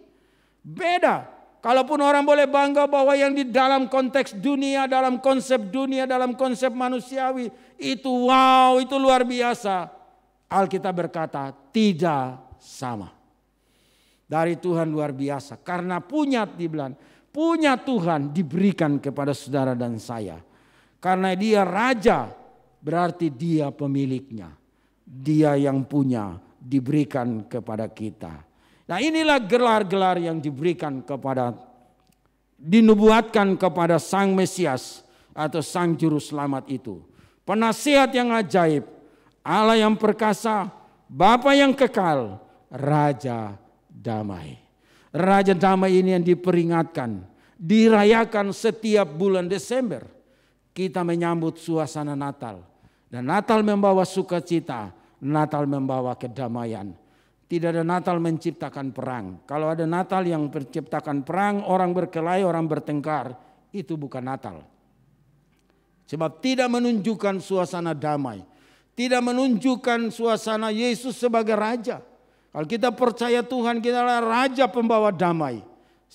Beda. Kalaupun orang boleh bangga bahwa yang di dalam konteks dunia, dalam konsep dunia, dalam konsep manusiawi, itu wow, itu luar biasa. Alkitab berkata tidak sama. Dari Tuhan luar biasa. Karena punya Tuhan diberikan kepada saudara dan saya. Karena dia raja, berarti dia pemiliknya. Dia yang punya, diberikan kepada kita. Nah, inilah gelar-gelar yang dinubuatkan kepada Sang Mesias atau Sang Juru Selamat itu. Penasihat yang ajaib, Allah yang perkasa, Bapa yang kekal, Raja Damai. Raja Damai ini yang diperingatkan, dirayakan setiap bulan Desember. Kita menyambut suasana Natal. Dan Natal membawa sukacita, Natal membawa kedamaian. Tidak ada Natal menciptakan perang. Kalau ada Natal yang menciptakan perang, orang berkelahi, orang bertengkar, itu bukan Natal. Sebab tidak menunjukkan suasana damai. tidak menunjukkan suasana Yesus sebagai raja. Kalau kita percaya Tuhan kita adalah raja pembawa damai,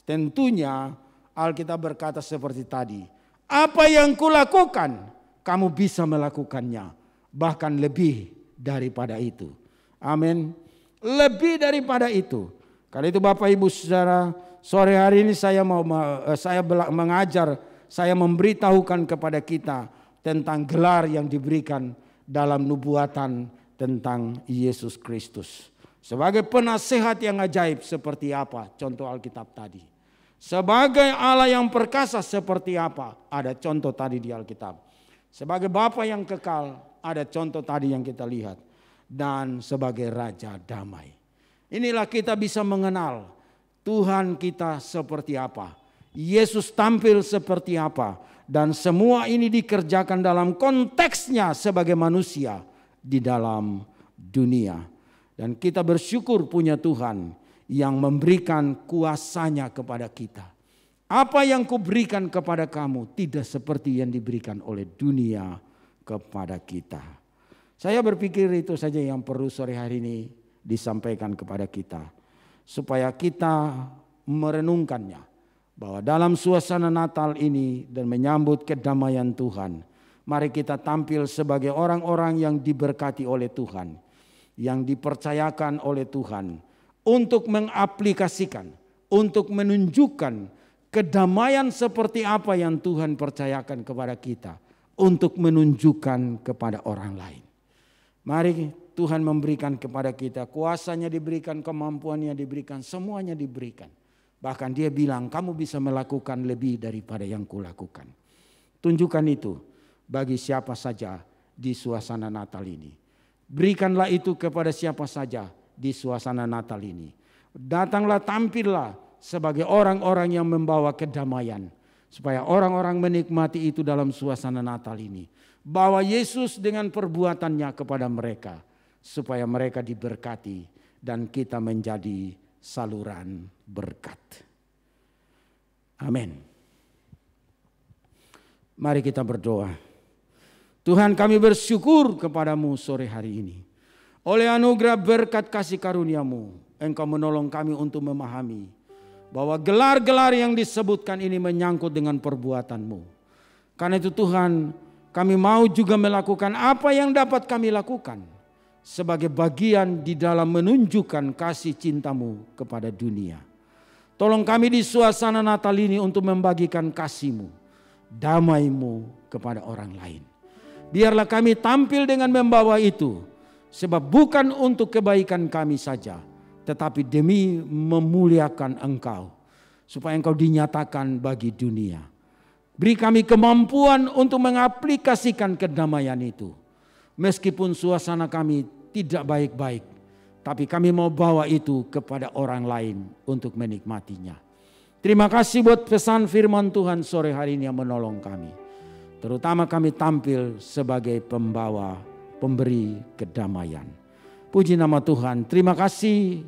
tentunya Alkitab berkata seperti tadi, apa yang kulakukan, kamu bisa melakukannya, bahkan lebih daripada itu. Amin. Lebih daripada itu. Karena itu Bapak Ibu Saudara, sore hari ini saya mengajar, saya memberitahukan kepada kita tentang gelar yang diberikan dalam nubuatan tentang Yesus Kristus. Sebagai penasehat yang ajaib seperti apa? Contoh Alkitab tadi. Sebagai Allah yang perkasa seperti apa? Ada contoh tadi di Alkitab. Sebagai Bapa yang kekal, ada contoh tadi yang kita lihat. Dan sebagai Raja Damai. Inilah kita bisa mengenal Tuhan kita seperti apa. Yesus tampil seperti apa. Dan semua ini dikerjakan dalam konteksnya sebagai manusia di dalam dunia. Dan kita bersyukur punya Tuhan yang memberikan kuasanya kepada kita. Apa yang kuberikan kepada kamu tidak seperti yang diberikan oleh dunia kepada kita. Saya berpikir itu saja yang perlu sore hari ini disampaikan kepada kita. Supaya kita merenungkannya. Bahwa dalam suasana Natal ini dan menyambut kedamaian Tuhan. Mari kita tampil sebagai orang-orang yang diberkati oleh Tuhan. Yang dipercayakan oleh Tuhan. Untuk mengaplikasikan, untuk menunjukkan kedamaian seperti apa yang Tuhan percayakan kepada kita. Untuk menunjukkan kepada orang lain. Mari Tuhan memberikan kepada kita, kuasanya diberikan, kemampuannya diberikan, semuanya diberikan. Bahkan dia bilang kamu bisa melakukan lebih daripada yang kulakukan. Tunjukkan itu bagi siapa saja di suasana Natal ini. Berikanlah itu kepada siapa saja di suasana Natal ini. Datanglah, tampillah sebagai orang-orang yang membawa kedamaian. Supaya orang-orang menikmati itu dalam suasana Natal ini. Bawa Yesus dengan perbuatannya kepada mereka. Supaya mereka diberkati dan kita menjadi saluran berkat. Amin. Mari kita berdoa. Tuhan, kami bersyukur kepadamu sore hari ini. Oleh anugerah berkat kasih karuniamu, Engkau menolong kami untuk memahami bahwa gelar-gelar yang disebutkan ini menyangkut dengan perbuatanmu. Karena itu Tuhan, kami mau juga melakukan apa yang dapat kami lakukan sebagai bagian di dalam menunjukkan kasih cintamu kepada dunia. Tolong kami di suasana Natal ini untuk membagikan kasih-Mu, damai-Mu kepada orang lain. Biarlah kami tampil dengan membawa itu, sebab bukan untuk kebaikan kami saja, tetapi demi memuliakan Engkau, supaya Engkau dinyatakan bagi dunia. Beri kami kemampuan untuk mengaplikasikan kedamaian itu. Meskipun suasana kami tidak baik-baik, tapi kami mau bawa itu kepada orang lain untuk menikmatinya. Terima kasih buat pesan firman Tuhan sore hari ini yang menolong kami. Terutama kami tampil sebagai pembawa, pemberi kedamaian. Puji nama Tuhan. Terima kasih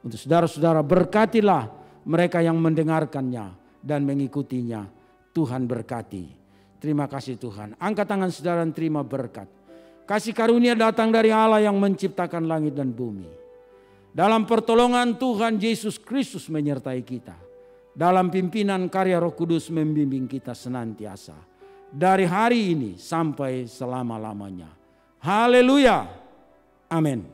untuk saudara-saudara, berkatilah mereka yang mendengarkannya dan mengikutinya. Tuhan berkati. Terima kasih Tuhan. Angkat tangan saudara dan terima berkat. Kasih karunia datang dari Allah yang menciptakan langit dan bumi. Dalam pertolongan Tuhan Yesus Kristus menyertai kita. Dalam pimpinan karya Roh Kudus membimbing kita senantiasa. Dari hari ini sampai selama-lamanya. Haleluya. Amin.